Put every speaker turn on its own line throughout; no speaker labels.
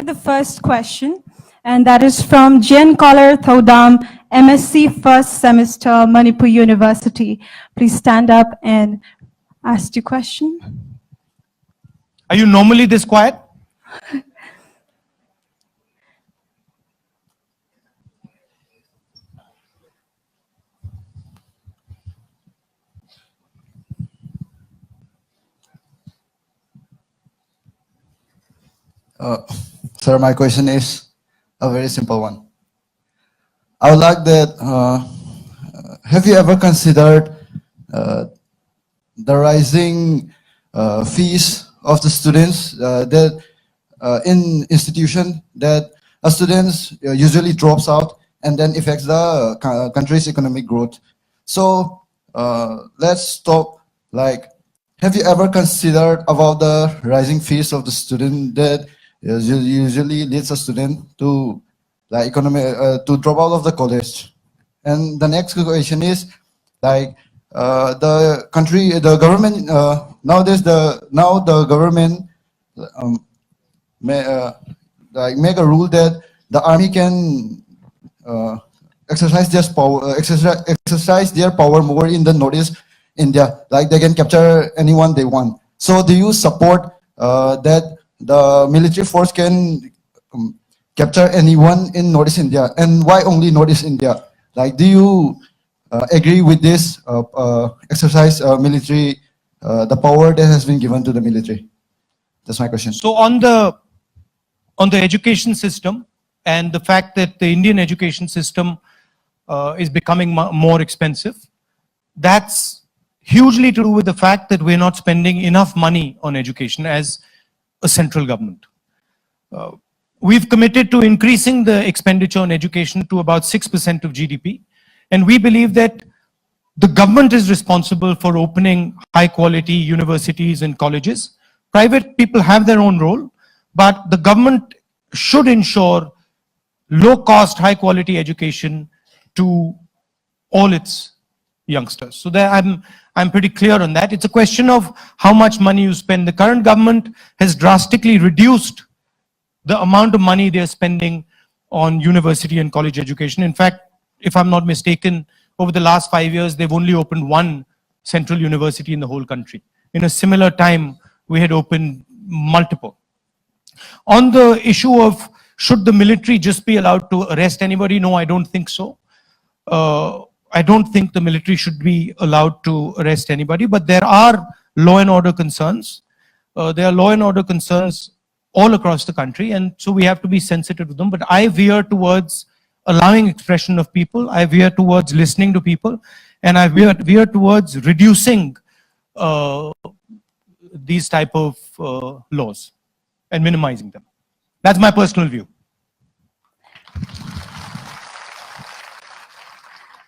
the first question, and that is from Jen Collar Thodam, MSc first semester, Manipur University. Please stand up and ask your question.
Are you normally this quiet?
Sir, my question is a very simple one. I would like that, have you ever considered the rising fees of the students that in institution that a student usually drops out and then affects the country's economic growth? So let's talk like, have you ever considered about the rising fees of the student that usually leads a student to like to drop out of the college? And the next question is like the government nowadays the government make a rule that the army can exercise their power more in the Northeast India, like they can capture anyone they want. So do you support that the military force can capture anyone in Northeast India, and why only Northeast India? Like, do you agree with this exercise military, the power that has been given to the military? That's my question.
So on the education system and the fact that the Indian education system is becoming more expensive, that's hugely to do with the fact that we're not spending enough money on education as a central government. We've committed to increasing the expenditure on education to about 6% of GDP. And we believe that the government is responsible for opening high quality universities and colleges. Private people have their own role, but the government should ensure low cost, high quality education to all its youngsters. So there I'm pretty clear on that. It's a question of how much money you spend. The current government has drastically reduced the amount of money they're spending on university and college education. In fact, if I'm not mistaken, over the last 5 years, they've only opened one central university in the whole country. In a similar time, we had opened multiple. On the issue of should the military just be allowed to arrest anybody? No, I don't think so. I don't think the military should be allowed to arrest anybody, but there are law and order concerns. There are law and order concerns all across the country, and so we have to be sensitive to them. But I veer towards allowing expression of people. I veer towards listening to people, and I veer towards reducing these type of laws and minimizing them. That's my personal view.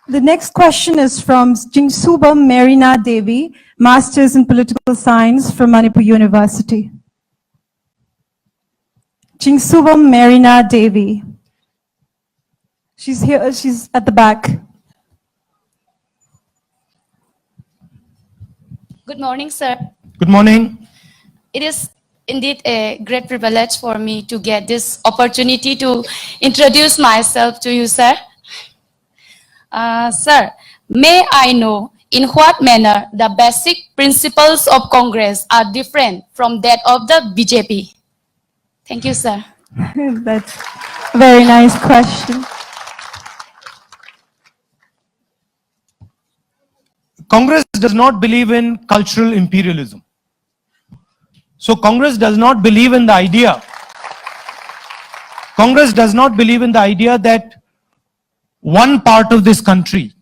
The next question is from Jingsubam Marina Devi, Masters in Political Science from Manipur University. Jingsubam Marina Devi. She's here, she's at the back.
Good morning, sir.
Good morning.
It is indeed a great privilege for me to get this opportunity to introduce myself to you, sir. Sir, may I know in what manner the basic principles of Congress are different from that of the BJP? Thank you, sir.
That's a very nice question.
Congress does not believe in cultural imperialism. So Congress does not believe in the idea. Congress does not believe in the idea that one part of this country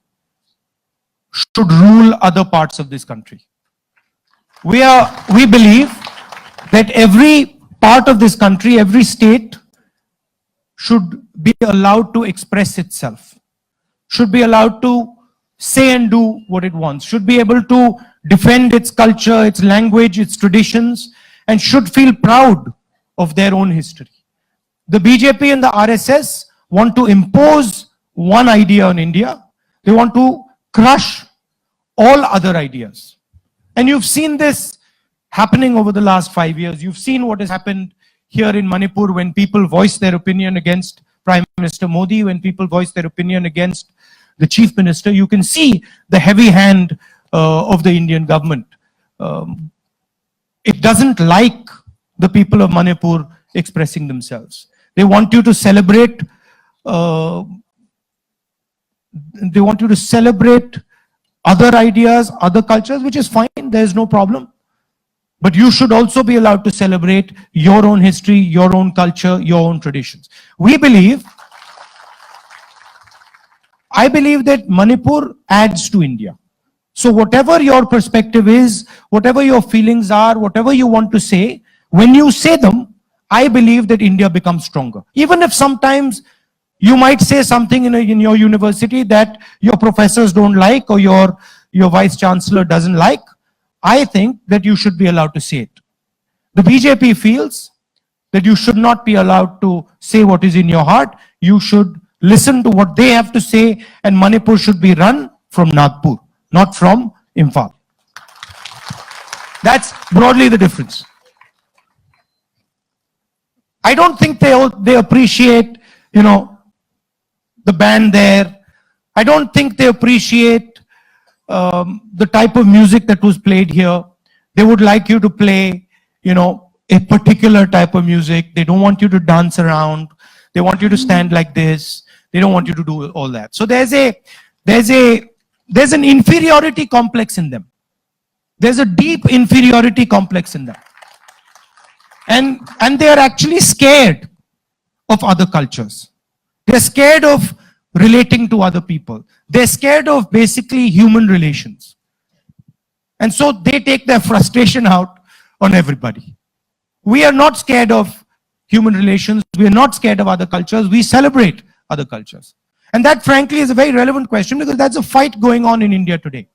should rule other parts of this country. We believe that every part of this country, every state should be allowed to express itself, should be allowed to say and do what it wants, should be able to defend its culture, its language, its traditions, and should feel proud of their own history. The BJP and the RSS want to impose one idea on India. They want to crush all other ideas. And you've seen this happening over the last 5 years. You've seen what has happened here in Manipur, when people voice their opinion against Prime Minister Modi, when people voice their opinion against the Chief Minister, you can see the heavy hand of the Indian government. It doesn't like the people of Manipur expressing themselves. They want you to celebrate other ideas, other cultures, which is fine, there's no problem. But you should also be allowed to celebrate your own history, your own culture, your own traditions. I believe that Manipur adds to India. So whatever your perspective is, whatever your feelings are, whatever you want to say, when you say them, I believe that India becomes stronger. Even if sometimes you might say something in your university that your professors don't like or your vice chancellor doesn't like, I think that you should be allowed to say it. The BJP feels that you should not be allowed to say what is in your heart. You should listen to what they have to say, and Manipur should be run from Nagpur, not from Imphal. That's broadly the difference. I don't think they appreciate, the band there. I don't think they appreciate the type of music that was played here. They would like you to play, a particular type of music. They don't want you to dance around. They want you to stand like this. They don't want you to do all that. So there's an inferiority complex in them. There's a deep inferiority complex in them. And they are actually scared of other cultures. They're scared of relating to other people. They're scared of basically human relations. And so they take their frustration out on everybody. We are not scared of human relations. We are not scared of other cultures. We celebrate other cultures. And that frankly is a very relevant question, because that's a fight going on in India today.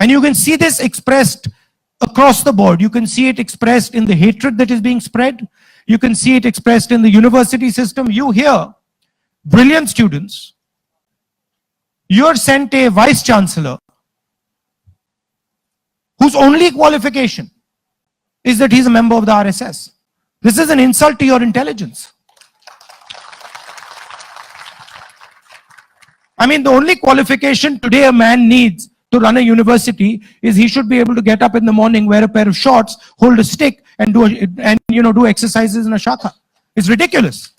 And you can see this expressed across the board. You can see it expressed in the hatred that is being spread. You can see it expressed in the university system. You hear brilliant students. You're sent a vice chancellor whose only qualification is that he's a member of the RSS. This is an insult to your intelligence. I mean, the only qualification today a man needs to run a university is he should be able to get up in the morning, wear a pair of shorts, hold a stick, and do exercises in a shakha. It's ridiculous.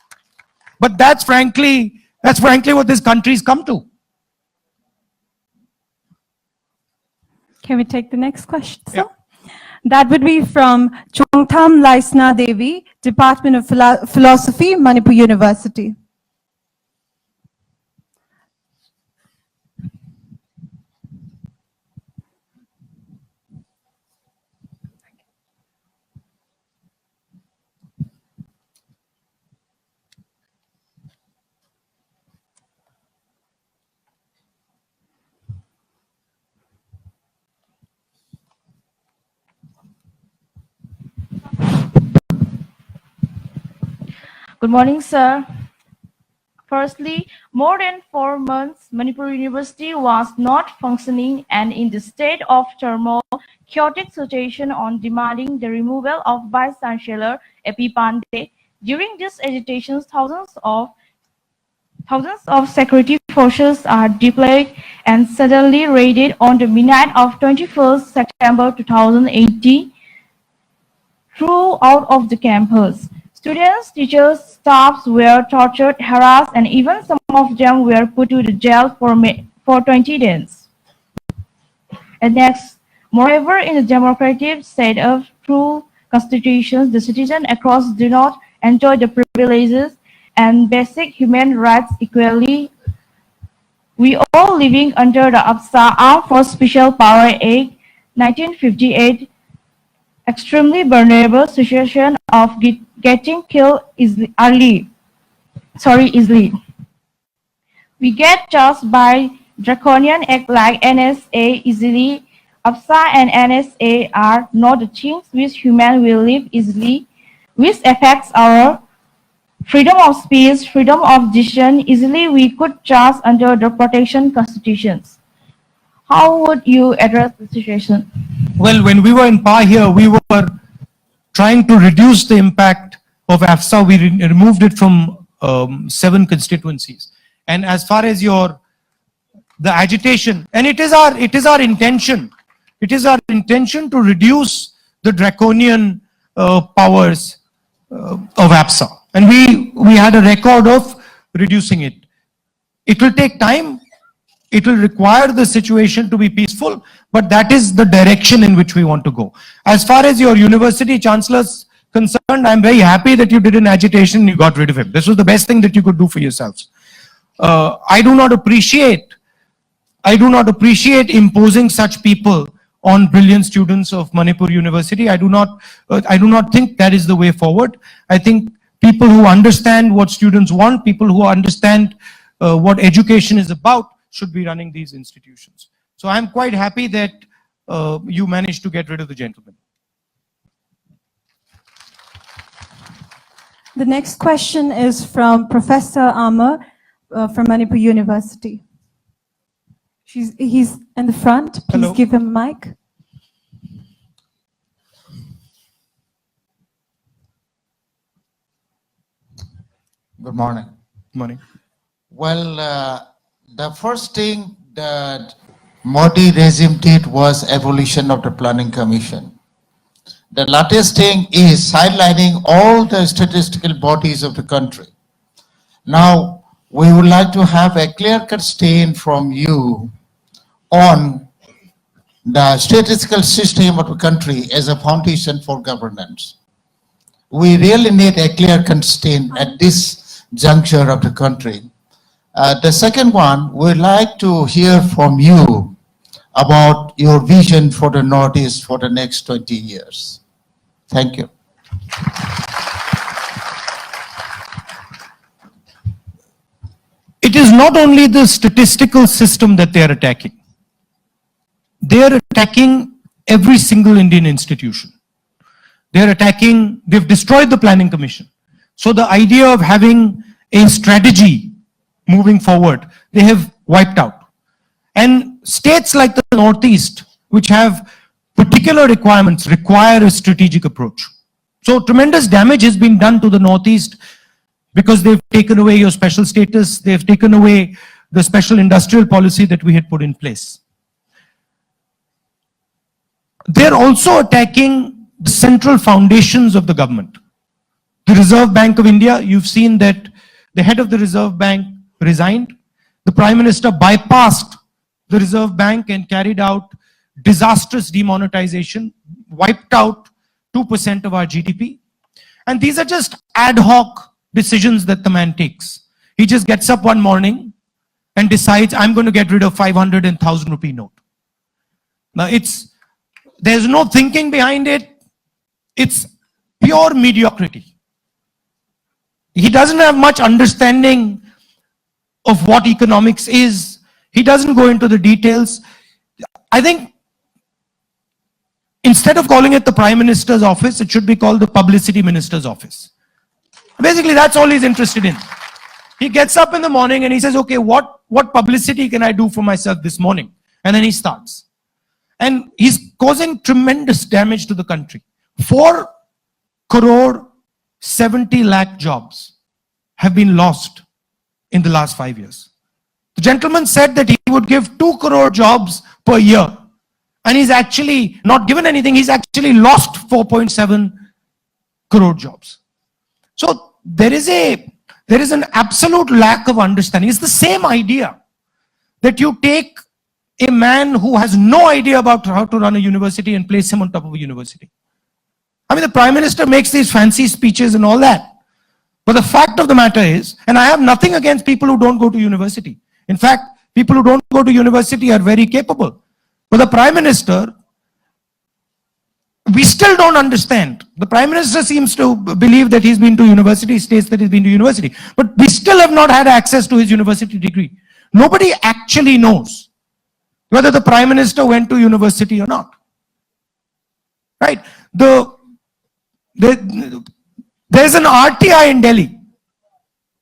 But that's frankly what this country's come to.
Can we take the next question, sir?
Yeah.
That would be from Chongtham Laisna Devi, Department of Philosophy, Manipur University.
Good morning, sir. Firstly, more than 4 months, Manipur University was not functioning and in the state of turmoil, chaotic situation on demanding the removal of Vice Chancellor A.P. Pandey. During these agitations, thousands of security forces are deployed and suddenly raided on the midnight of 21st September 2018 throughout of the campus. Students, teachers, staffs were tortured, harassed, and even some of them were put to the jail for 20 days. And next, moreover, in the democratic state of true constitutions, the citizens across do not enjoy the privileges and basic human rights equally. We all living under the APSA, Armed Forces Special Power Act 1958, extremely vulnerable situation of getting killed easily. We get charged by draconian act like NSA easily. APSA and NSA are not the things which humans will live easily, which affects our freedom of speech, freedom of decision. Easily we could charge under the protection constitutions. How would you address the situation?
Well, when we were in power here, we were trying to reduce the impact of AFSA, we removed it from 7 constituencies. And as far as the agitation, and it is our intention to reduce the draconian powers of AFSA. And we had a record of reducing it. It will take time. It will require the situation to be peaceful, but that is the direction in which we want to go. As far as your university chancellor's concerned, I'm very happy that you did an agitation and you got rid of him. This was the best thing that you could do for yourselves. I do not appreciate imposing such people on brilliant students of Manipur University. I do not think that is the way forward. I think people who understand what students want, people who understand what education is about, should be running these institutions. So I'm quite happy that you managed to get rid of the gentleman.
The next question is from Professor Amar from Manipur University. He's in the front. Please
Hello.
give him a mic.
Good morning.
Morning.
Well, the first thing that Modi regime did was abolition of the Planning Commission. The latest thing is sidelining all the statistical bodies of the country. Now, we would like to have a clear-cut stand from you on the statistical system of the country as a foundation for governance. We really need a clear-cut stand at this juncture of the country. The second one, we'd like to hear from you about your vision for the Northeast for the next 20 years. Thank you.
It is not only the statistical system that they are attacking. They are attacking every single Indian institution. They've destroyed the Planning Commission. So the idea of having a strategy moving forward, they have wiped out. And states like the Northeast, which have particular requirements, require a strategic approach. So tremendous damage has been done to the Northeast because they've taken away your special status, they've taken away the special industrial policy that we had put in place. They're also attacking the central foundations of the government. The Reserve Bank of India, you've seen that the head of the Reserve Bank resigned. The Prime Minister bypassed the Reserve Bank and carried out disastrous demonetization, wiped out 2% of our GDP. And these are just ad hoc decisions that the man takes. He just gets up one morning and decides, I'm going to get rid of 500 and 1,000 rupee note. Now there's no thinking behind it. It's pure mediocrity. He doesn't have much understanding of what economics is. He doesn't go into the details. I think instead of calling it the Prime Minister's office, it should be called the Publicity Minister's office. Basically, that's all he's interested in. He gets up in the morning and he says, okay, what publicity can I do for myself this morning? And then he starts. And he's causing tremendous damage to the country. 4 crore 70 lakh jobs have been lost in the last 5 years. The gentleman said that he would give 2 crore jobs per year. And he's actually not given anything. He's actually lost 4.7 crore jobs. So there is an absolute lack of understanding. It's the same idea that you take a man who has no idea about how to run a university and place him on top of a university. I mean, the Prime Minister makes these fancy speeches and all that. But the fact of the matter is, and I have nothing against people who don't go to university. In fact, people who don't go to university are very capable. But the Prime Minister, we still don't understand. The Prime Minister seems to believe that he's been to university, states that he's been to university. But we still have not had access to his university degree. Nobody actually knows whether the Prime Minister went to university or not. Right? There's an RTI in Delhi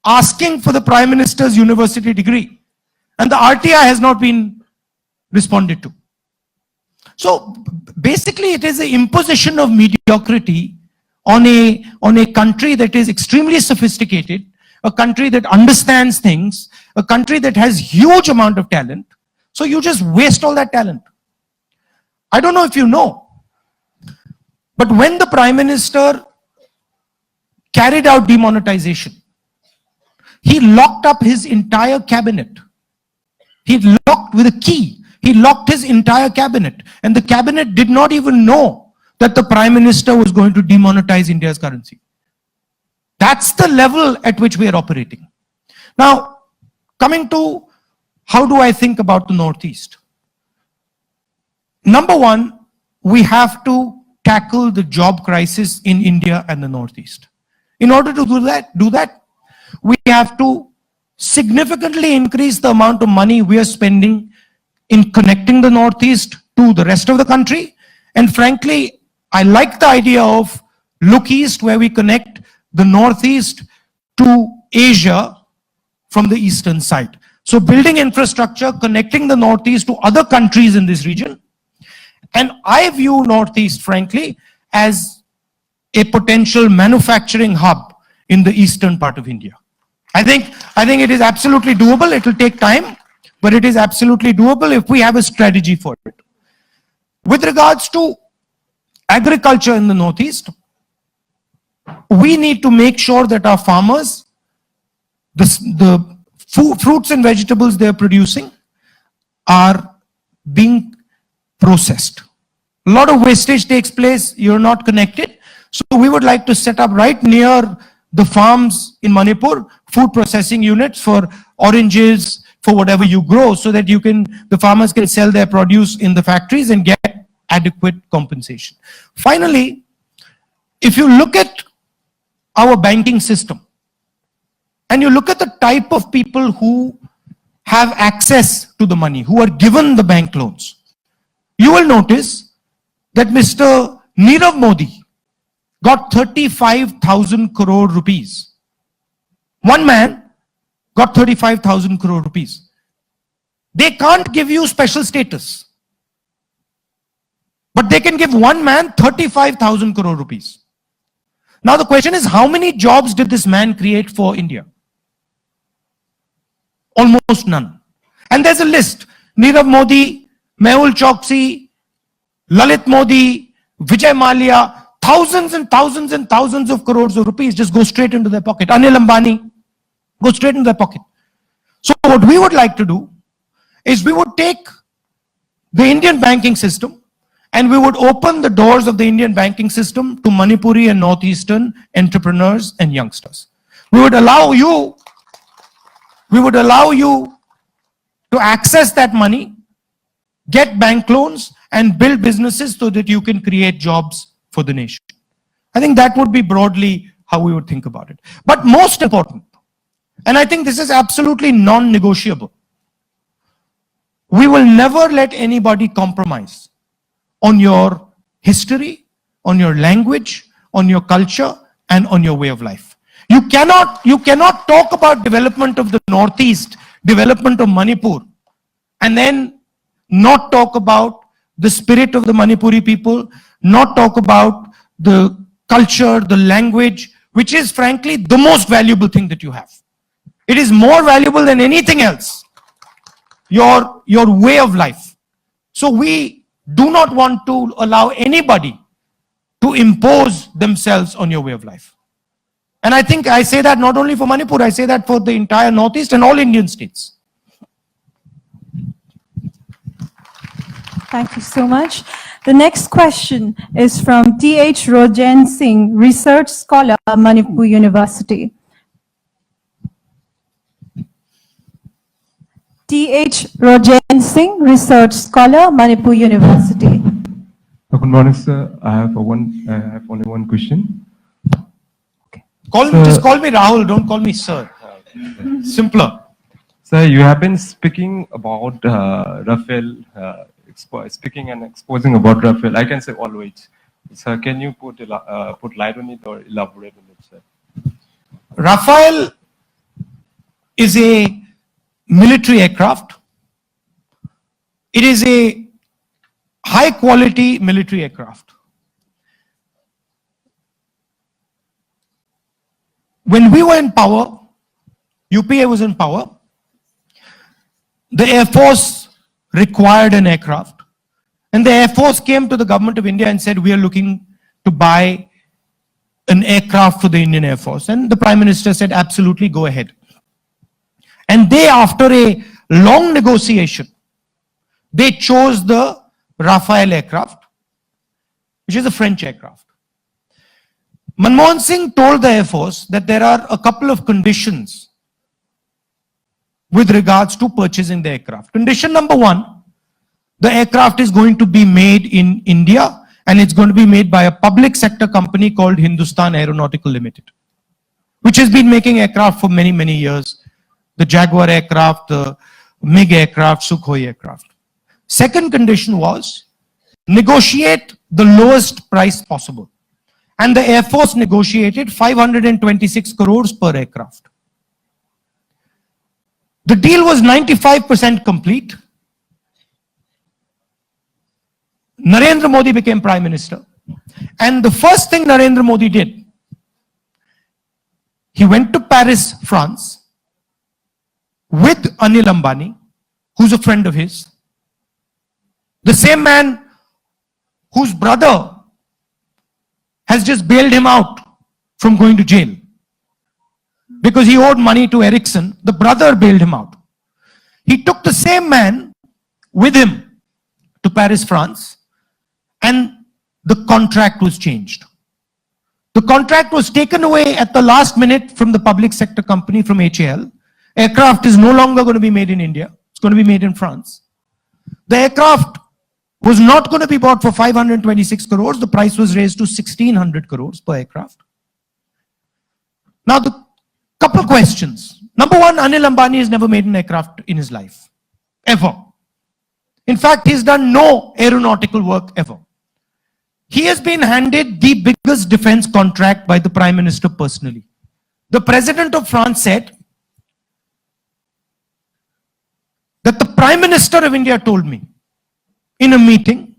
asking for the Prime Minister's university degree. And the RTI has not been responded to. So basically it is an imposition of mediocrity on a country that is extremely sophisticated, a country that understands things, a country that has huge amount of talent. So you just waste all that talent. I don't know if you know, but when the Prime Minister carried out demonetization, he locked up his entire cabinet. He locked with a key. He locked his entire cabinet, and the cabinet did not even know that the Prime Minister was going to demonetize India's currency. That's the level at which we are operating. Now, coming to how do I think about the Northeast? Number one, we have to tackle the job crisis in India and the Northeast. In order to do that, we have to significantly increase the amount of money we are spending in connecting the Northeast to the rest of the country. And frankly, I like the idea of Look East, where we connect the Northeast to Asia from the eastern side. So building infrastructure, connecting the Northeast to other countries in this region. And I view Northeast, frankly, as a potential manufacturing hub in the eastern part of India. I think it is absolutely doable. It will take time, but it is absolutely doable if we have a strategy for it. With regards to agriculture in the Northeast, we need to make sure that our farmers, the fruits and vegetables they're producing are being processed. A lot of wastage takes place, you're not connected. So we would like to set up right near the farms in Manipur, food processing units for oranges, for whatever you grow, so that the farmers can sell their produce in the factories and get adequate compensation. Finally, if you look at our banking system, and you look at the type of people who have access to the money, who are given the bank loans, you will notice that Mr. Nirav Modi got 35,000 crore rupees. One man got 35,000 crore rupees. They can't give you special status, but they can give one man 35,000 crore rupees. Now the question is, how many jobs did this man create for India? Almost none. And there's a list. Nirav Modi, Mehul Choksi, Lalit Modi, Vijay Mallya, thousands and thousands and thousands of crores of rupees just go straight into their pocket. Anil Ambani, go straight into their pocket. So what we would like to do is we would take the Indian banking system and we would open the doors of the Indian banking system to Manipuri and Northeastern entrepreneurs and youngsters. We would allow you to access that money, get bank loans, and build businesses so that you can create jobs for the nation. I think that would be broadly how we would think about it. But most important, and I think this is absolutely non-negotiable, we will never let anybody compromise on your history, on your language, on your culture, and on your way of life. You cannot talk about development of the Northeast, development of Manipur, and then not talk about the spirit of the Manipuri people, not talk about the culture, the language, which is frankly the most valuable thing that you have. It is more valuable than anything else, your way of life. So we do not want to allow anybody to impose themselves on your way of life. And I think I say that not only for Manipur, I say that for the entire Northeast and all Indian states.
Thank you so much. The next question is from T.H. Rojan Singh, Research Scholar, Manipur University. T.H. Rojan Singh, Research Scholar, Manipur University.
Good morning, sir. I have only one question.
Just call me Rahul, don't call me sir. Simpler.
Sir, you have been speaking about Rafael, speaking and exposing about Rafael. I can say always. Sir, can you put light on it or elaborate on it, sir?
Rafael is a military aircraft. It is a high quality military aircraft. when we were in power, UPA was in power, the Air Force required an aircraft. And the Air Force came to the government of India and said, we are looking to buy an aircraft for the Indian Air Force. And the Prime Minister said, absolutely, go ahead. And they, after a long negotiation, they chose the Rafale aircraft, which is a French aircraft. Manmohan Singh told the Air Force that there are a couple of conditions with regards to purchasing the aircraft. Condition number one, the aircraft is going to be made in India and it's going to be made by a public sector company called Hindustan Aeronautical Limited, which has been making aircraft for many, many years. The Jaguar aircraft, the MiG aircraft, Sukhoi aircraft. Second condition was negotiate the lowest price possible. And the Air Force negotiated 526 crores per aircraft. The deal was 95% complete. Narendra Modi became Prime Minister. And the first thing Narendra Modi did, he went to Paris, France, with Anil Ambani, who's a friend of his. The same man whose brother has just bailed him out from going to jail. Because he owed money to Ericsson, the brother bailed him out. He took the same man with him to Paris, France, and the contract was changed. The contract was taken away at the last minute from the public sector company, from HAL. Aircraft is no longer going to be made in India. It's going to be made in France. The aircraft was not going to be bought for 526 crores. The price was raised to 1600 crores per aircraft. Now, the couple questions. Number one, Anil Ambani has never made an aircraft in his life. Ever. In fact, he's done no aeronautical work ever. He has been handed the biggest defense contract by the Prime Minister personally. The President of France said that the Prime Minister of India told me in a meeting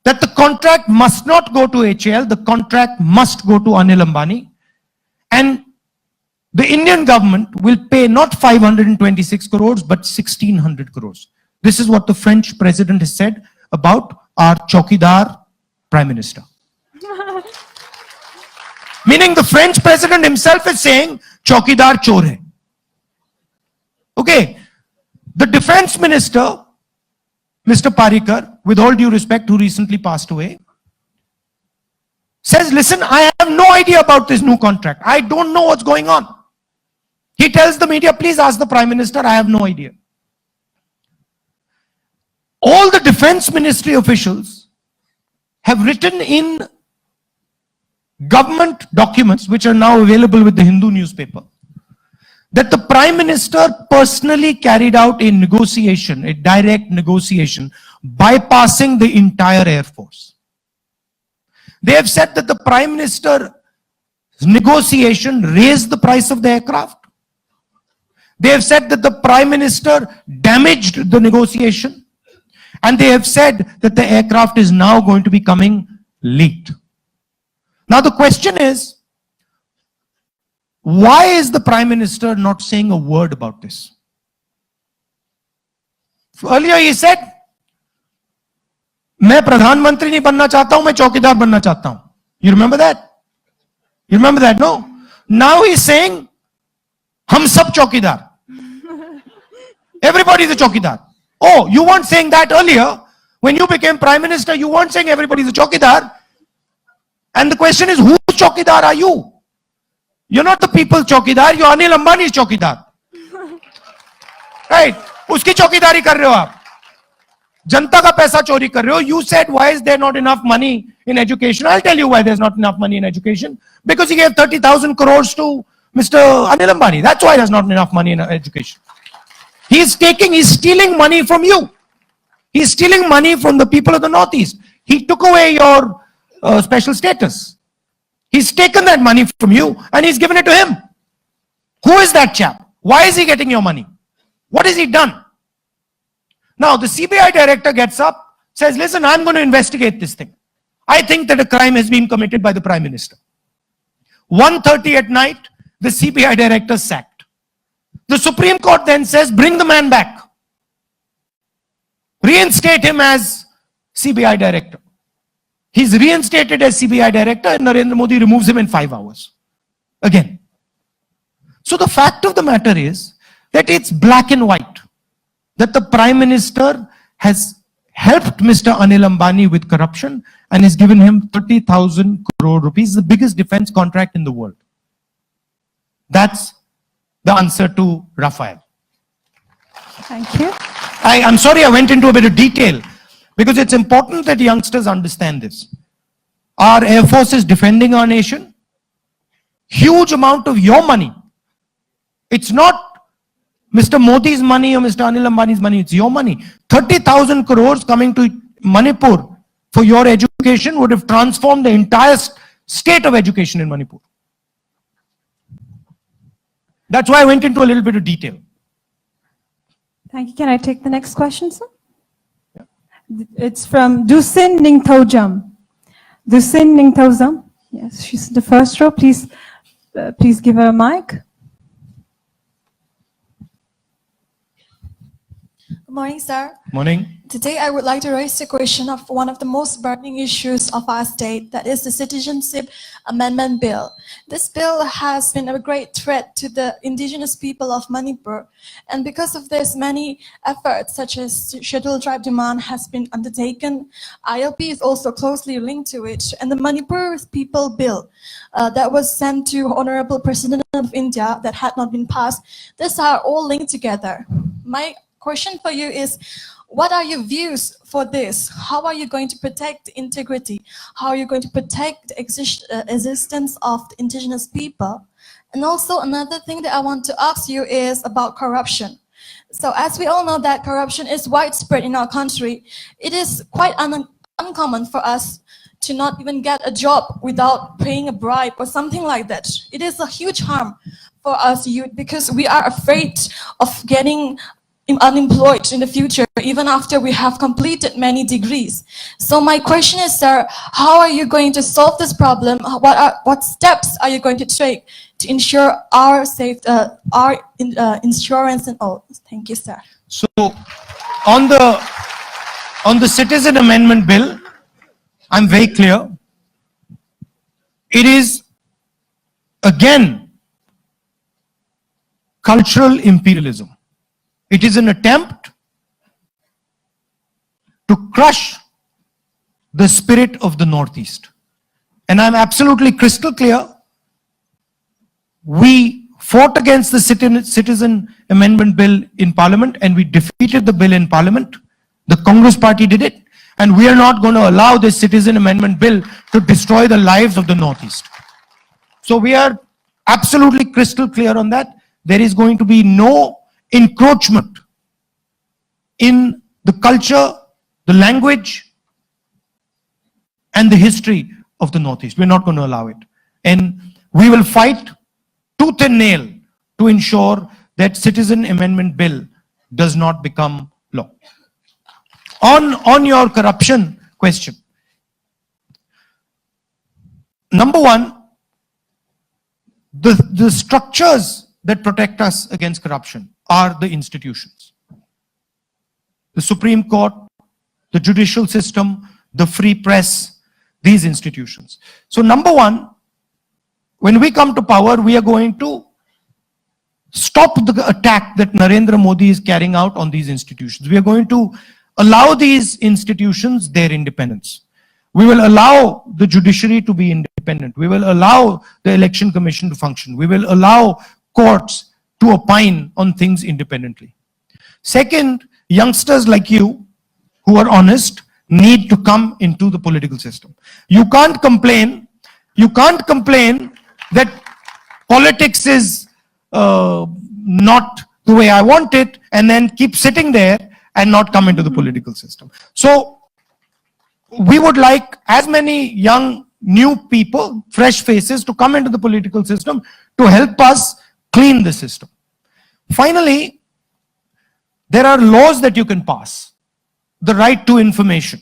that the contract must not go to HAL, the contract must go to Anil Ambani, and the Indian government will pay not 526 crores but 1600 crores. This is what the French President has said about our Chowkidar Prime Minister. Meaning the French President himself is saying Chowkidar chor hai. Okay, the Defense Minister, Mr. Parikar, with all due respect, who recently passed away, says, listen, I have no idea about this new contract. I don't know what's going on. He tells the media, please ask the Prime Minister, I have no idea. All the Defense Ministry officials have written in government documents, which are now available with the Hindu newspaper, that the Prime Minister personally carried out a negotiation, a direct negotiation, bypassing the entire Air Force. They have said that the Prime Minister's negotiation raised the price of the aircraft. They have said that the Prime Minister damaged the negotiation. And they have said that the aircraft is now going to be coming late. Now the question is, why is the Prime Minister not saying a word about this? Earlier he said, मैं प्रधानमंत्री नहीं बनना चाहता हूं, मैं चौकीदार बनना चाहता हूं. You remember that? You remember that, no? Now he's saying, हम सब चौकीदार. Everybody is a chowkidar. Oh, you weren't saying that earlier. When you became Prime Minister, you weren't saying everybody is a chowkidar. And the question is, whose chowkidar are you? You're not the people's chowkidar, you're Anil Ambani's chowkidar. Right? Uski chowkidari kar rahe ho aap. Janta ka paisa chori kar rahe ho. You said, why is there not enough money in education? I'll tell you why there's not enough money in education. Because he gave 30,000 crores to Mr. Anil Ambani. That's why there's not enough money in education. He's stealing money from you. He's stealing money from the people of the Northeast. He took away your special status. He's taken that money from you and he's given it to him. Who is that chap? Why is he getting your money? What has he done? Now the CBI director gets up, says, listen, I'm going to investigate this thing. I think that a crime has been committed by the Prime Minister. 1:30 at night, the CBI director is sacked. The Supreme Court then says, bring the man back. Reinstate him as CBI director. He's reinstated as CBI director and Narendra Modi removes him in 5 hours. Again. So the fact of the matter is that it's black and white. That the Prime Minister has helped Mr. Anil Ambani with corruption and has given him 30,000 crore rupees, the biggest defense contract in the world. That's the answer to Rafael.
Thank you.
I'm sorry I went into a bit of detail because it's important that youngsters understand this. Our Air Force is defending our nation. Huge amount of your money. It's not Mr. Modi's money or Mr. Anil Ambani's money, it's your money. 30,000 crores coming to Manipur for your education would have transformed the entire state of education in Manipur. That's why I went into a little bit of detail.
Thank you. Can I take the next question, sir? Yeah. It's from Dusin Ningthojam. Dusin Ningthojam. Yes, she's in the first row. Please give her a mic.
Good morning, sir.
Morning.
Today, I would like to raise the question of one of the most burning issues of our state, that is the Citizenship Amendment Bill. This bill has been a great threat to the indigenous people of Manipur, and because of this, many efforts such as Scheduled Tribe Demand has been undertaken. ILP is also closely linked to it, and the Manipur People Bill that was sent to Honorable President of India that had not been passed. These are all linked together. My question for you is, what are your views for this? How are you going to protect the integrity? How are you going to protect the existence of the indigenous people? And also another thing that I want to ask you is about corruption. So as we all know that corruption is widespread in our country, it is quite uncommon for us to not even get a job without paying a bribe or something like that. It is a huge harm for us youth because we are afraid of getting unemployed in the future, even after we have completed many degrees. So my question is, sir, how are you going to solve this problem? What steps are you going to take to ensure our insurance and all? Thank you, sir.
So on the Citizen Amendment Bill, I'm very clear. It is again cultural imperialism. It is an attempt to crush the spirit of the Northeast. And I'm absolutely crystal clear. We fought against the Citizen Amendment Bill in Parliament and we defeated the bill in Parliament. The Congress Party did it. And we are not going to allow this Citizen Amendment Bill to destroy the lives of the Northeast. So we are absolutely crystal clear on that. There is going to be no encroachment in the culture, the language, and the history of the Northeast. We're not going to allow it. And we will fight tooth and nail to ensure that Citizen Amendment Bill does not become law. On your corruption question, number one, the structures that protect us against corruption are the institutions. The Supreme Court, the judicial system, the free press, these institutions. So number one, when we come to power, we are going to stop the attack that Narendra Modi is carrying out on these institutions. We are going to allow these institutions their independence. We will allow the judiciary to be independent. We will allow the Election Commission to function. We will allow courts to opine on things independently. Second, youngsters like you who are honest need to come into the political system. You can't complain that politics is not the way I want it and then keep sitting there and not come into the political system. So we would like as many young, new people, fresh faces to come into the political system to help us clean the system. Finally, there are laws that you can pass. The right to information,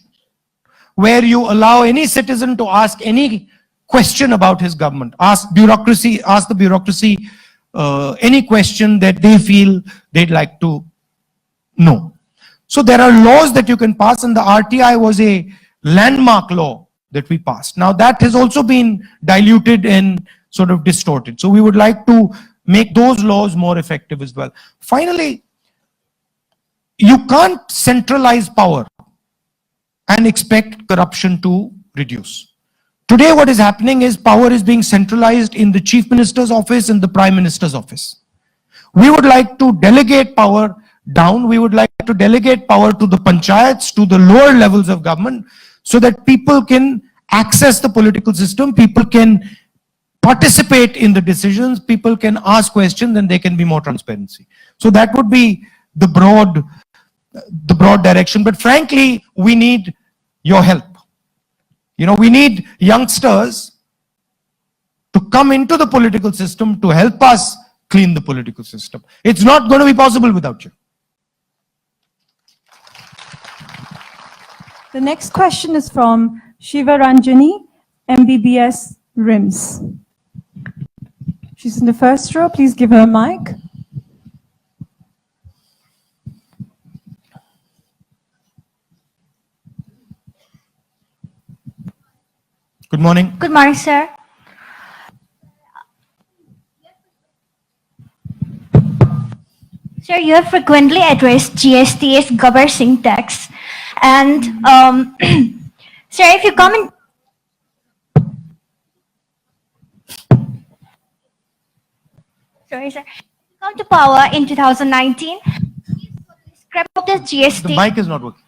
where you allow any citizen to ask any question about his government. Ask the bureaucracy any question that they feel they'd like to know. So there are laws that you can pass, and the RTI was a landmark law that we passed. Now that has also been diluted and sort of distorted. So we would like to make those laws more effective as well. Finally, you can't centralize power and expect corruption to reduce. Today what is happening is power is being centralized in the Chief Minister's office and the Prime Minister's office. We would like to delegate power down. We would like to delegate power to the panchayats, to the lower levels of government, so that people can access the political system, people can participate in the decisions, people can ask questions, and there can be more transparency. So that would be the broad direction. But frankly, we need your help. You know, we need youngsters to come into the political system to help us clean the political system. It's not going to be possible without you.
The next question is from Shiva Ranjani, MBBS RIMS. She's in the first row. Please give her a mic.
Good morning.
Good morning, sir. Sir, you have frequently addressed GST as Gabbar Singh tax. And, sir, if you come in... Sorry, sir. If you come to power in 2019, scrap the GST...
The mic is not working.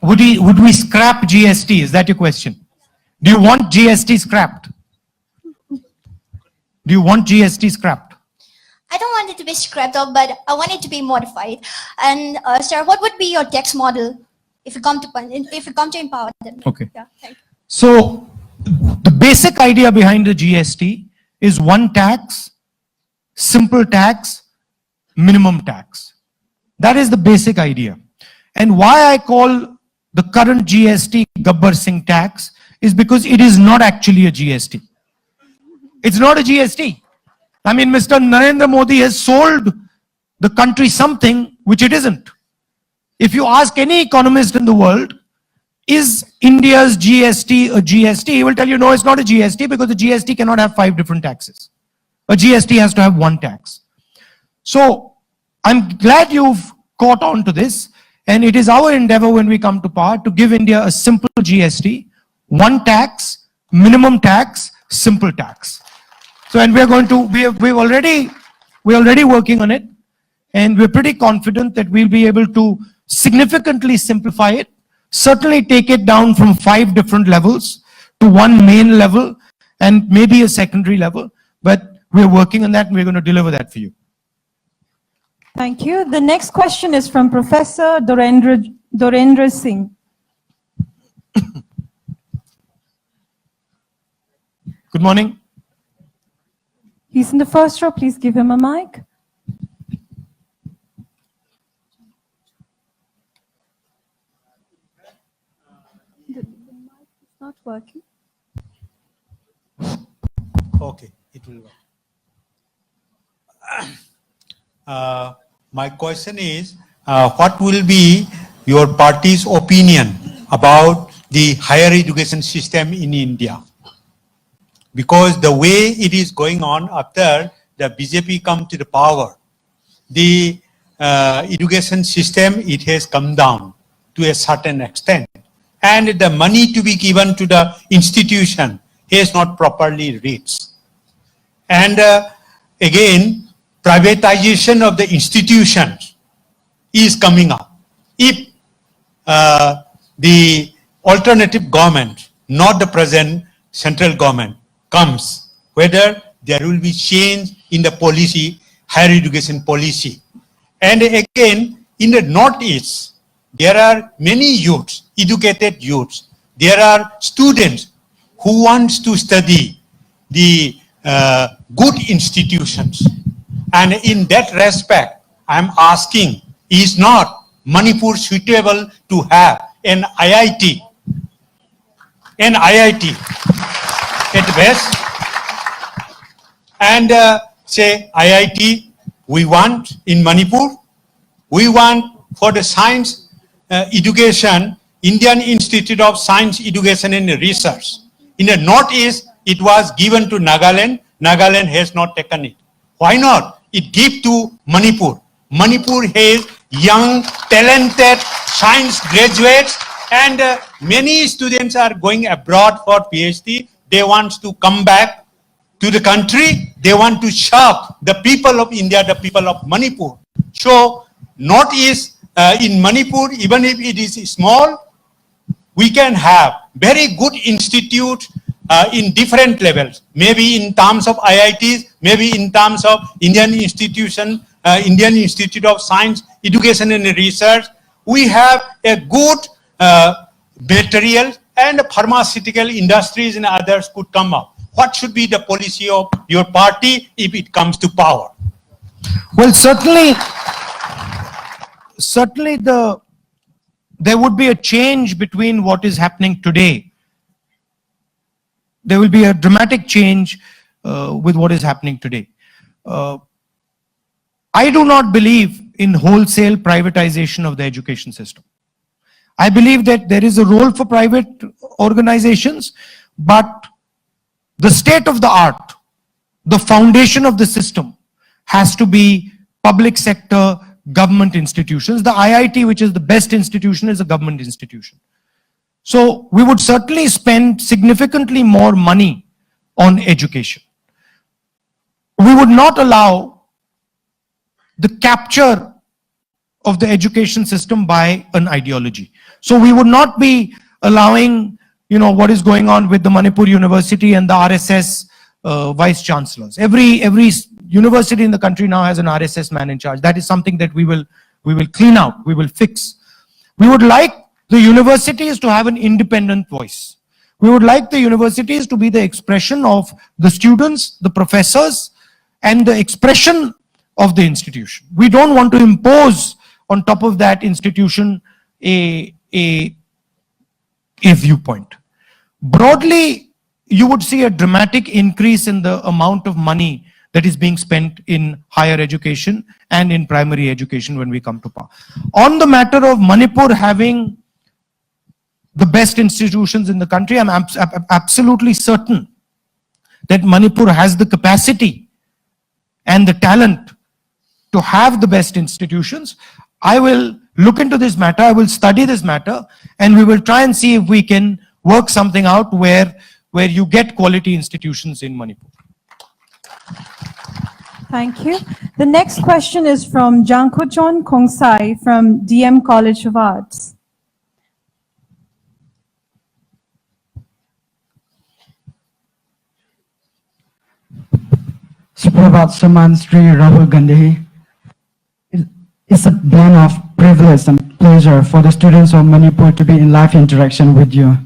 Would we scrap GST? Is that your question? Do you want GST scrapped? Do you want GST scrapped?
I don't want it to be scrapped off, but I want it to be modified. And, sir, what would be your tax model if you come to empower them?
Okay.
Yeah, thank you.
So the basic idea behind the GST is one tax, simple tax, minimum tax. That is the basic idea. And why I call the current GST Gabbar Singh tax is because it is not actually a GST. It's not a GST. I mean, Mr. Narendra Modi has sold the country something which it isn't. If you ask any economist in the world, is India's GST a GST? He will tell you, no, it's not a GST, because the GST cannot have 5 different taxes. A GST has to have one tax. So I'm glad you've caught on to this. And it is our endeavor when we come to power to give India a simple GST, one tax, minimum tax, simple tax. So, and we're already working on it, and we're pretty confident that we'll be able to significantly simplify it, certainly take it down from 5 different levels to one main level and maybe a secondary level. But we're working on that, and we're going to deliver that for you.
Thank you. The next question is from Professor Dorendra Singh.
Good morning.
He's in the first row. Please give him a mic. The mic is not working.
Okay, it will work. My question is, what will be your party's opinion about the higher education system in India? Because the way it is going on after the BJP come to the power, the education system, it has come down to a certain extent. And the money to be given to the institution has not properly reached. And again, privatization of the institutions is coming up. If the alternative government, not the present central government, comes, whether there will be change in the policy, higher education policy. And again, in the Northeast, there are many youths, educated youths. There are students who wants to study the good institutions. And in that respect, I'm asking, is not Manipur suitable to have an IIT an IIT at best. And say IIT, we want in Manipur, we want for the science education, Indian Institute of Science Education and Research. In the Northeast, it was given to Nagaland. Nagaland has not taken it. Why not? It give to Manipur. Manipur has young, talented science graduates, and many students are going abroad for PhD. They want to come back to the country. They want to serve the people of India, the people of Manipur. So Northeast in Manipur, even if it is small, we can have very good institute in different levels, maybe in terms of IITs, maybe in terms of Indian institution, Indian Institute of Science, Education and Research. We have a good material, and pharmaceutical industries and others could come up. What should be the policy of your party if it comes to power?
Well, certainly there would be a change between what is happening today. There will be a dramatic change with what is happening today. I do not believe in wholesale privatization of the education system. I believe that there is a role for private organizations, but the state of the art, the foundation of the system, has to be public sector, government institutions. The IIT, which is the best institution, is a government institution. So we would certainly spend significantly more money on education. We would not allow the capture of the education system by an ideology. So we would not be allowing, what is going on with the Manipur University and the RSS vice chancellors. Every university in the country now has an RSS man in charge. That is something that we will clean out, we will fix. We would like the universities to have an independent voice. We would like the universities to be the expression of the students, the professors, and the expression of the institution. We don't want to impose on top of that institution a viewpoint. Broadly, you would see a dramatic increase in the amount of money that is being spent in higher education and in primary education when we come to power. On the matter of Manipur having the best institutions in the country, I'm absolutely certain that Manipur has the capacity and the talent to have the best institutions. I will look into this matter, I will study this matter, and we will try and see if we can work something out where you get quality institutions in Manipur.
Thank you. The next question is from Jangkuchon Kongsai from DM College of Arts.
Suprabhat Saman Sri Rahul Gandhi. It's a blend of privilege and pleasure for the students of Manipur to be in live interaction with you.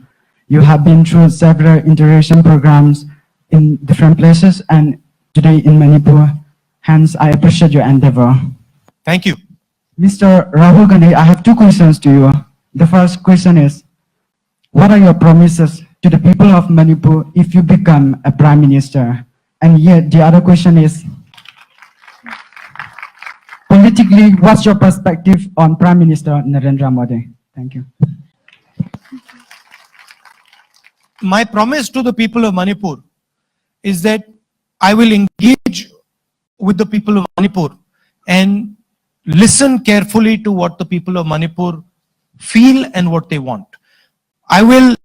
You have been through several interaction programs in different places and today in Manipur. Hence, I appreciate your endeavor.
Thank you.
Mr. Rahul Gandhi, I have two questions to you. The first question is, what are your promises to the people of Manipur if you become a prime minister? And yet, the other question is, politically, what's your perspective on Prime Minister Narendra Modi? Thank you.
My promise to the people of Manipur is that I will engage with the people of Manipur and listen carefully to what the people of Manipur feel and what they want. I will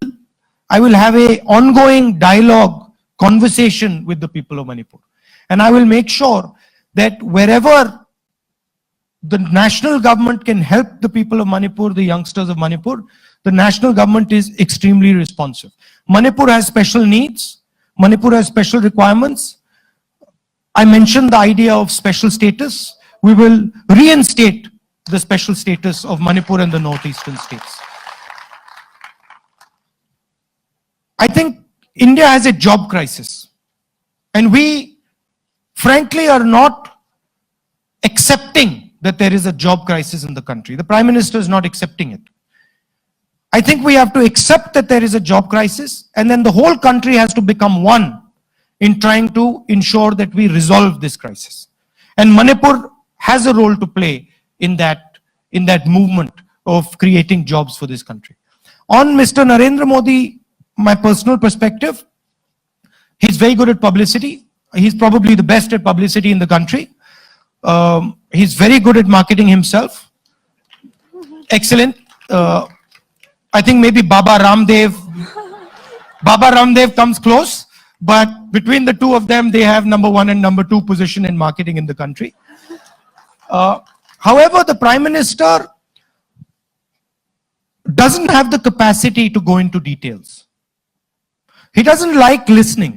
have an ongoing dialogue, conversation with the people of Manipur. And I will make sure that wherever the national government can help the people of Manipur, the youngsters of Manipur, the national government is extremely responsive. Manipur has special needs. Manipur has special requirements. I mentioned the idea of special status. We will reinstate the special status of Manipur and the northeastern states. I think India has a job crisis. And we, frankly, are not accepting that there is a job crisis in the country. The Prime Minister is not accepting it. I think we have to accept that there is a job crisis, and then the whole country has to become one in trying to ensure that we resolve this crisis. And Manipur has a role to play in that movement of creating jobs for this country. On Mr. Narendra Modi, my personal perspective, he's very good at publicity. He's probably the best at publicity in the country. He's very good at marketing himself. Excellent. I think maybe Baba Ramdev comes close, but between the two of them, they have #1 and #2 position in marketing in the country. However, the Prime Minister doesn't have the capacity to go into details. He doesn't like listening.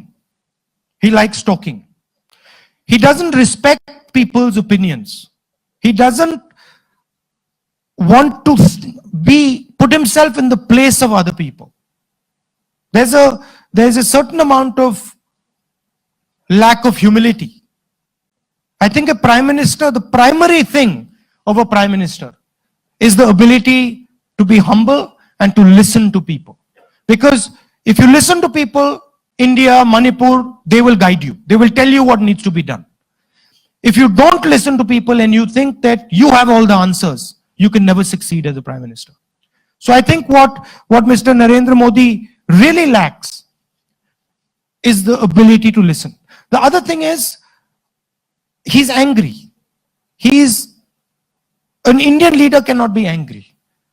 He likes talking. He doesn't respect people's opinions. He doesn't want to put himself in the place of other people. There's a certain amount of lack of humility. I think a prime minister, the primary thing of a prime minister is the ability to be humble and to listen to people. Because if you listen to people, India, Manipur, they will guide you. They will tell you what needs to be done. If you don't listen to people and you think that you have all the answers, you can never succeed as a prime minister. So I think what Mr. Narendra Modi really lacks is the ability to listen. The other thing is, he's angry. An Indian leader cannot be angry.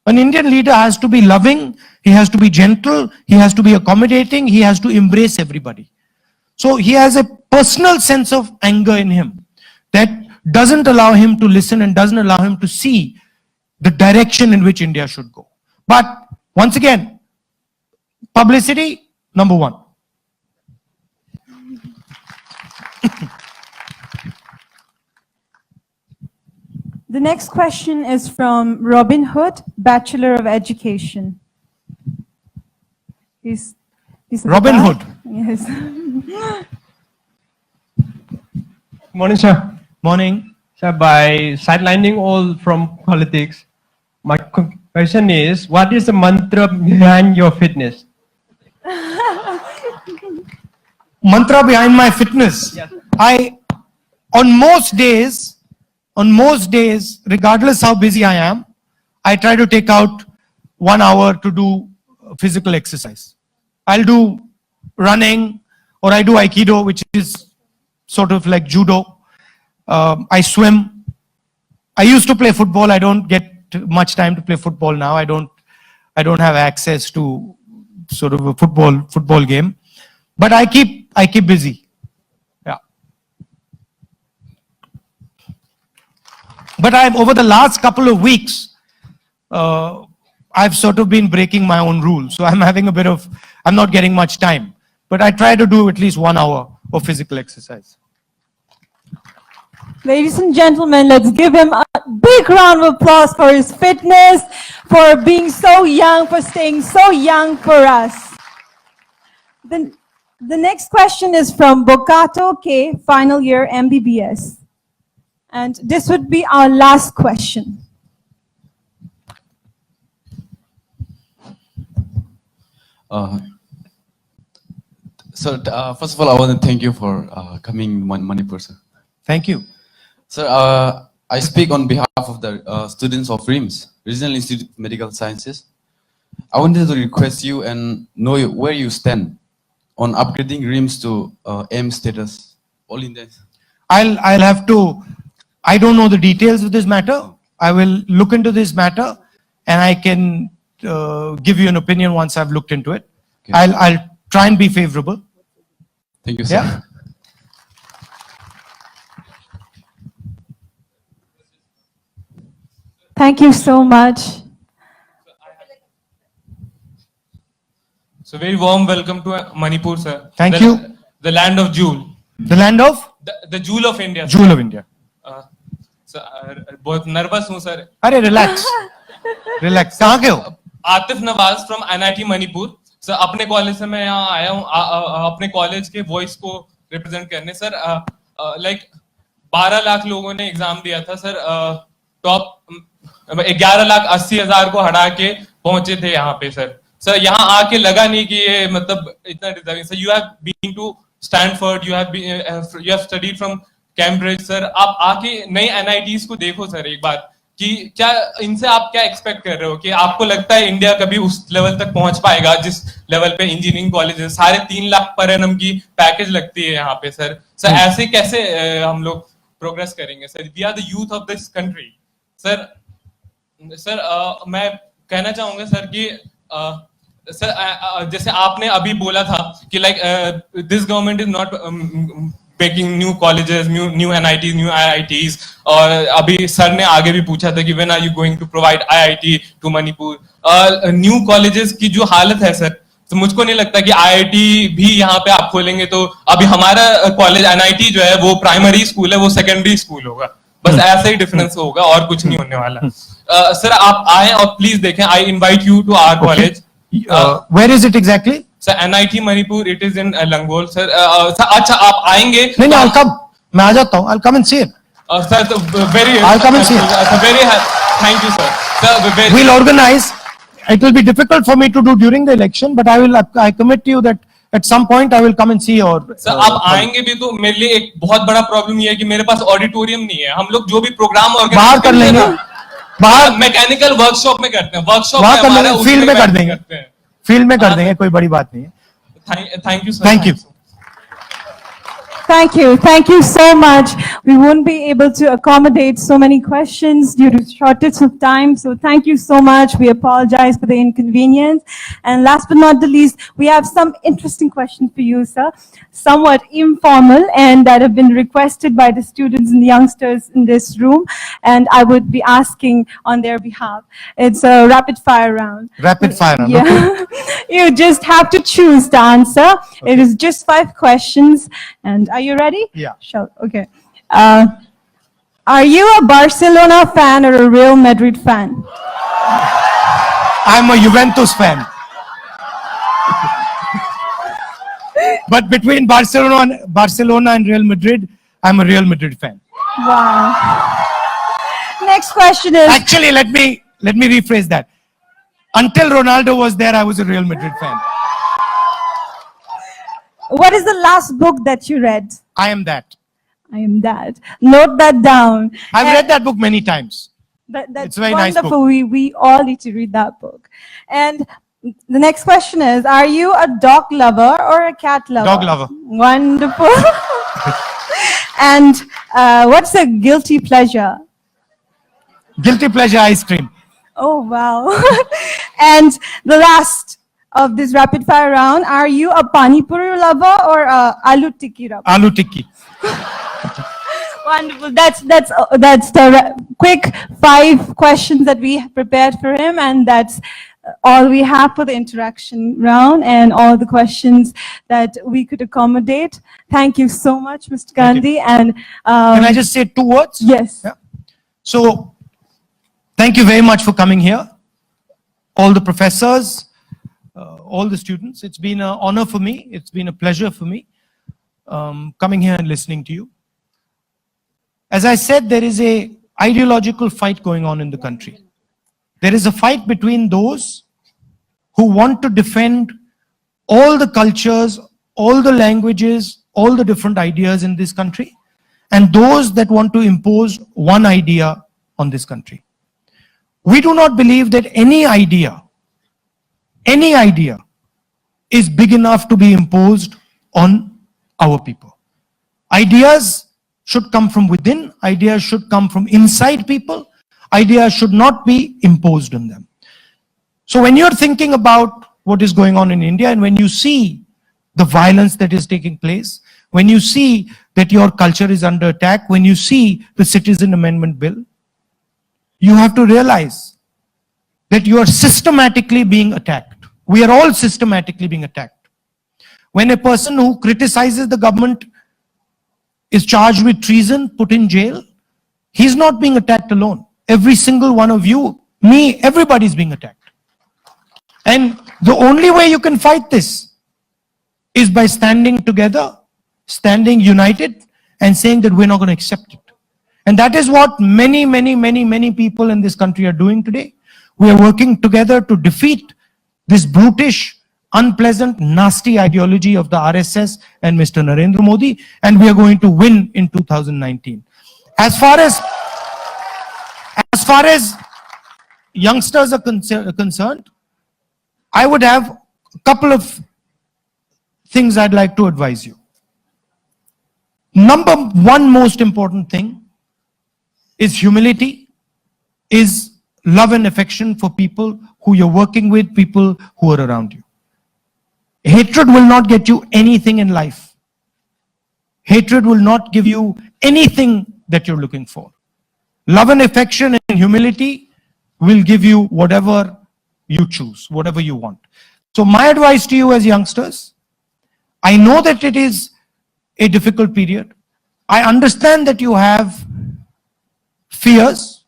An Indian leader has to be loving, he has to be gentle, he has to be accommodating, he has to embrace everybody. So he has a personal sense of anger in him that doesn't allow him to listen and doesn't allow him to see the direction in which India should go. But once again, publicity, #1.
The next question is from Robin Hood, Bachelor of Education. He's
Robin Hood.
Yes.
Morning, sir.
Morning.
Sir, by sidelining all from politics, my question is, what is the mantra behind your fitness?
Mantra behind my fitness.
Yes.
On most days, regardless how busy I am, I try to take out 1 hour to do physical exercise. I'll do running, or I do Aikido, which is sort of like judo. I swim. I used to play football. I don't get much time to play football now. I don't have access to sort of a football game. But I keep busy. Yeah. But over the last couple of weeks, I've sort of been breaking my own rules. So I'm not getting much time. But I try to do at least 1 hour of physical exercise.
Ladies and gentlemen, let's give him a big round of applause for his fitness, for being so young, for staying so young for us. The next question is from Bokato K, final year MBBS. And this would be our last question.
First of all, I want to thank you for coming Manipur, sir.
Thank you.
Sir, I speak on behalf of the students of RIMS, Regional Institute of Medical Sciences. I wanted to request you and know where you stand on upgrading RIMS to M status. All in this.
I'll have to, I don't know the details of this matter. I will look into this matter and I can give you an opinion once I've looked into it.
Okay.
I'll try and be favorable.
Thank you, sir.
Yeah.
Thank you so much.
So very warm welcome to Manipur, sir.
Thank you.
The land of jewel.
The land of?
The jewel of India.
Jewel of India.
बहुत nervous हूँ sir.
अरे relax. Relax. कहाँ के हो?
Atif Nawaz from NIT Manipur. Sir अपने college से मैं यहाँ आया हूँ अपने कॉलेज के वॉइस को रिप्रेजेंट करने. सर लाइक 12 लाख लोगों ने एग्जाम दिया था सर. टॉप 11,80,000 को हटा के पहुंचे थे यहाँ पे सर. सर यहाँ आके लगा नहीं कि ये मतलब इतना deserving. Sir you have been to Stanford, you have studied from Cambridge. Sir आप आके नई NITs को देखो सर एक बार, कि क्या इनसे आप क्या एक्सपेक्ट कर रहे हो, कि आपको लगता है इंडिया कभी उस लेवल तक पहुंच पाएगा जिस लेवल पे engineering colleges 3.5 lakh per annum की पैकेज लगती है यहाँ पे सर. सर ऐसे कैसे हम लोग प्रोग्रेस करेंगे sir? We are the youth of this country. Sir मैं कहना चाहूंगा सर कि सर जैसे आपने अभी बोला था कि like this government is not making new colleges, new NITs, new IITs. और अभी सर ने आगे भी पूछा था कि when are you going to provide IIT to Manipur? New colleges की जो हालत है सर, तो मुझको नहीं लगता कि IIT भी यहाँ पे आप खोलेंगे तो अभी हमारा कॉलेज NIT जो है वो प्राइमरी स्कूल है, वो सेकेंडरी स्कूल होगा. बस ऐसा ही डिफरेंस होगा और कुछ नहीं होने वाला. सर आप आए और प्लीज देखें. I invite you to our college.
Where is it exactly?
Sir, NIT Manipur, it is in Langol, sir. Sir, अच्छा आप आएंगे?
नहीं, I'll come. मैं आ जाता हूँ. I'll come and see it.
Sir, very.
I'll come and see it.
Very. Thank you, sir. Sir,
we'll organize. It will be difficult for me to do during the election, but I commit to you that at some point I will come and see your.
Sir, आप आएंगे भी तो मेरे लिए एक बहुत बड़ा problem ये है कि मेरे पास ऑडिटोरियम नहीं है. हम लोग जो भी प्रोग्राम
बाहर कर लेंगे.
बाहर मैकेनिकल वर्कशॉप में करते हैं. वर्कशॉप
वहां कर लेंगे. फील्ड में कर देंगे. फील्ड में कर देंगे, कोई बड़ी बात नहीं है.
Thank you, sir.
Thank you.
Thank you so much. We won't be able to accommodate so many questions due to shortage of time. So thank you so much. We apologize for the inconvenience. And last but not the least, we have some interesting questions for you, sir. Somewhat informal and that have been requested by the students and youngsters in this room. And I would be asking on their behalf. It's a rapid fire round.
Rapid fire round.
Yeah.
Okay.
You just have to choose the answer. Okay. It is just 5 questions. And are you ready?
Yeah.
Sure. Okay. Are you a Barcelona fan or a Real Madrid fan?
I'm a Juventus fan. But between Barcelona and Real Madrid, I'm a Real Madrid fan.
Wow. Next question is.
Actually, let me rephrase that. Until Ronaldo was there, I was a Real Madrid fan.
What is the last book that you read?
I Am That.
I Am That. Note that down.
I've read that book many times.
That's
it's a very nice
wonderful.
book.
We all need to read that book. And the next question is, are you a dog lover or a cat lover?
Dog lover.
Wonderful. And what's a guilty pleasure?
Guilty pleasure ice cream.
Oh, wow. And the last of this rapid fire round, are you a pani puri lover or a aloo tikki lover?
Aloo tikki.
Wonderful. That's the quick 5 questions that we prepared for him, and that's all we have for the interaction round and all the questions that we could accommodate. Thank you so much, Mr. Gandhi. And
can I just say 2 words?
Yes.
Yeah. So, thank you very much for coming here. All the professors, all the students. It's been an honor for me. It's been a pleasure for me coming here and listening to you. As I said, there is an ideological fight going on in the country. There is a fight between those who want to defend all the cultures, all the languages, all the different ideas in this country, and those that want to impose one idea on this country. We do not believe that any idea is big enough to be imposed on our people. Ideas should come from within. Ideas should come from inside people. Ideas should not be imposed on them. So when you're thinking about what is going on in India, and when you see the violence that is taking place, when you see that your culture is under attack, when you see the Citizen Amendment Bill, you have to realize that you are systematically being attacked. We are all systematically being attacked. When a person who criticizes the government is charged with treason, put in jail, he's not being attacked alone. Every single one of you, me, everybody's being attacked. And the only way you can fight this is by standing together, standing united, and saying that we're not going to accept it. And that is what many people in this country are doing today. We are working together to defeat this brutish, unpleasant, nasty ideology of the RSS and Mr. Narendra Modi, and we are going to win in 2019. As far as youngsters are concerned, I would have a couple of things I'd like to advise you. Number one most important thing is humility, is love and affection for people who you're working with, people who are around you. Hatred will not get you anything in life. Hatred will not give you anything that you're looking for. Love and affection and humility will give you whatever you choose, whatever you want. So my advice to you as youngsters, I know that it is a difficult period. I understand that you have fears.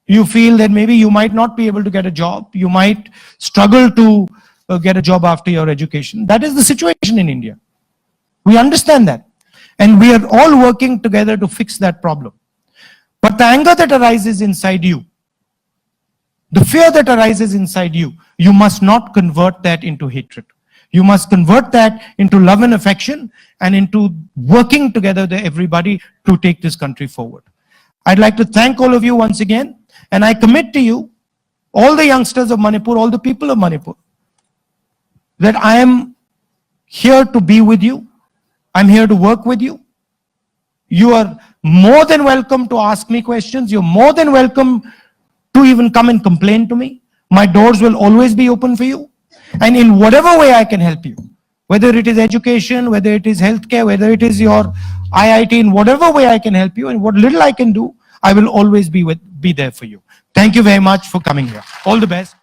You feel that maybe you might not be able to get a job. You might struggle to get a job after your education. That is the situation in India. We understand that. And we are all working together to fix that problem. But the anger that arises inside you, the fear that arises inside you, you must not convert that into hatred. You must convert that into love and affection and into working together, everybody, to take this country forward. I'd like to thank all of you once again, and I commit to you, all the youngsters of Manipur, all the people of Manipur, that I am here to be with you. I'm here to work with you. You are more than welcome to ask me questions. You're more than welcome to even come and complain to me. My doors will always be open for you. And in whatever way I can help you, whether it is education, whether it is healthcare, whether it is your IIT, in whatever way I can help you, and what little I can do, I will always be there for you. Thank you very much for coming here. All the best.